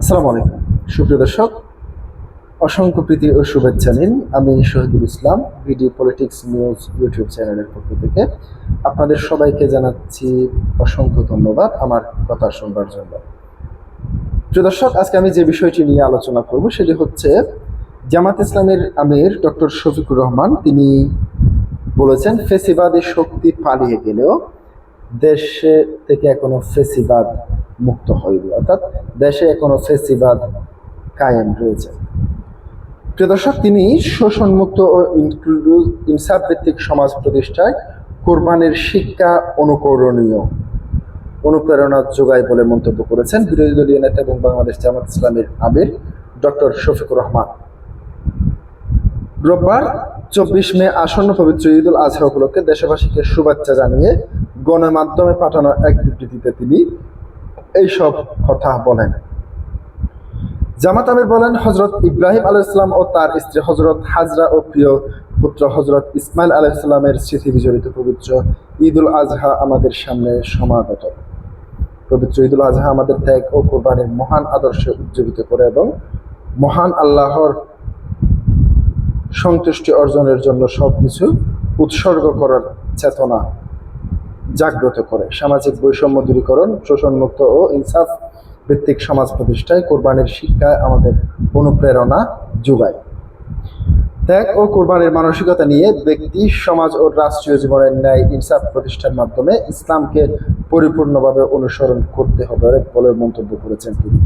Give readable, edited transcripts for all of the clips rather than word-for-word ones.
আসসালামু আলাইকুম সুপ্রিয় দর্শক, অসংখ্য প্রীতি ও শুভেচ্ছা নিন। আমি Shahidul Islam, video politics news YouTube চ্যানেলের পক্ষ থেকে আপনাদের সবাইকে জানাচ্ছি অসংখ্য ধন্যবাদ আমার কথা শুনবার জন্য। প্রিয় দর্শক, আজকে আমি যে বিষয়টি নিয়ে আলোচনা করব সেটি হচ্ছে জামাত ইসলামের আমির ডক্টর শফিকুর রহমান। তিনি বলেছেন, ফেসিবাদী শক্তি পালিয়ে গেলেও দেশে থেকে এখনো ফেসিবাদ মুক্ত হয়নি, অর্থাৎ দেশে এখনো ফেসিবাদ কায়েম রয়েছে। প্রিয় দর্শক, তিনি শোষণমুক্ত ও ইনসাফ ভিত্তিক সমাজ প্রতিষ্ঠায় কোরবানির শিক্ষা অনুপ্রেরণা যোগায় বলে মন্তব্য করেছেন বিরোধী দলীয় নেতা এবং বাংলাদেশ জামাত ইসলামের আমির ডক্টর শফিকুর রহমান। রোববার 24 মে আসন্ন পবিত্র ঈদ উল আজহা উপলক্ষে দেশবাসীকে শুভেচ্ছা জানিয়ে গণমাধ্যমে পাঠানো এক বিবৃতিতে তিনি এইসব কথা বলেন। জামাত আমির বলেন, হজরত ইব্রাহিম আলাইহিস সালাম ও তার স্ত্রী হজরত হাজরা ও প্রিয় পুত্র হজরত ইসমাইল আলাইহিস সালামের স্মৃতি বিজড়িত পবিত্র ঈদ উল আজহা আমাদের সামনে সমাগত। পবিত্র ঈদ উল আজহা আমাদের ত্যাগ ও কোরবানির মহান আদর্শে উজ্জীবিত করে এবং মহান আল্লাহর সন্তুষ্টি অর্জনের জন্য সবকিছু উৎসর্গ করার চেতনা জাগ্রত করে। সামাজিক বৈষম্য দূরীকরণ, শোষণমুক্ত ও ইনসাফ ভিত্তিক সমাজ প্রতিষ্ঠায় কোরবানির শিক্ষায় আমাদের অনুপ্রেরণা যোগায়। ত্যাগ ও কোরবানির মানসিকতা নিয়ে ব্যক্তি, সমাজ ও রাষ্ট্রীয় জীবনের ন্যায় ইনসাফ প্রতিষ্ঠার মাধ্যমে ইসলামকে পরিপূর্ণভাবে অনুসরণ করতে হবে বলে মন্তব্য করেছেন তিনি।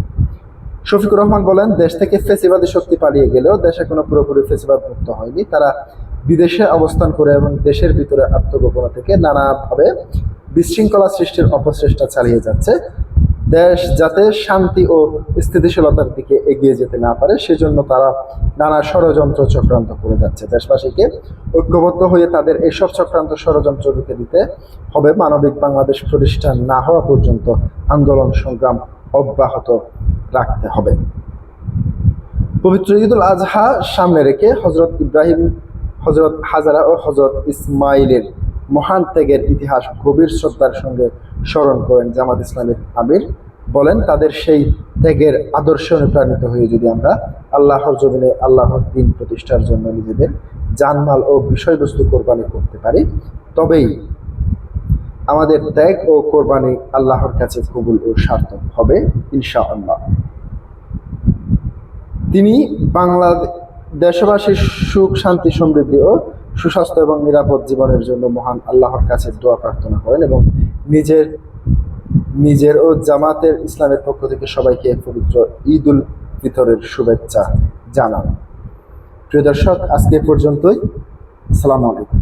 শফিকুর রহমান বলেন, দেশ থেকে ফেসিবাদী শক্তি পালিয়ে গেলেও দেশে কোনো পুরোপুরি ফেসিবাদ মুক্ত হয়নি। তারা বিদেশে অবস্থান করে এবং দেশের ভিতরে আত্মগোপন থেকে নানাভাবে বিশৃঙ্খলা সৃষ্টির অপচেষ্টা চালিয়ে যাচ্ছে। দেশ যাতে শান্তি ও স্থিতিশীলতার দিকে এগিয়ে যেতে না পারে সেজন্য তারা নানা ষড়যন্ত্র চক্রান্ত করে যাচ্ছে। দেশবাসীকে ঐক্যবদ্ধ হয়ে তাদের এইসব চক্রান্ত ষড়যন্ত্র রুখে দিতে হবে। মানবিক বাংলাদেশ প্রতিষ্ঠা না হওয়া পর্যন্ত আন্দোলন সংগ্রাম অব্যাহত রাখতে হবে। পবিত্র ঈদ উল আজহা সামনে রেখে হজরত ইব্রাহিম, হজরত হাজারা ও হজরত ইসমাইলের মহান ত্যাগের ইতিহাস গভীর শ্রদ্ধার সঙ্গে স্মরণ করেন জামাত ইসলামের আমির। বলেন, তাদের সেই ত্যাগের আদর্শে অনুপ্রাণিত হয়ে যদি আমরা আল্লাহর জমিনে আল্লাহর দ্বীন প্রতিষ্ঠার জন্য নিজেদের জানমাল ও বিষয়বস্তু কোরবানি করতে পারি, তবেই আমাদের ত্যাগ ও কোরবানি আল্লাহর কাছে কবুল ও সার্থক হবে ইনশাআল্লাহ। তিনি দেশবাসীর সুখ, শান্তি, সমৃদ্ধি ও সুস্বাস্থ্য এবং নিরাপদ জীবনের জন্য মহান আল্লাহর কাছে দোয়া প্রার্থনা করেন এবং নিজের ও জামাতের ইসলামের পক্ষ থেকে সবাইকে পবিত্র ঈদ উল ফিতরের শুভেচ্ছা জানান। প্রিয় দর্শক, আজকে পর্যন্তই। আসসালামু আলাইকুম।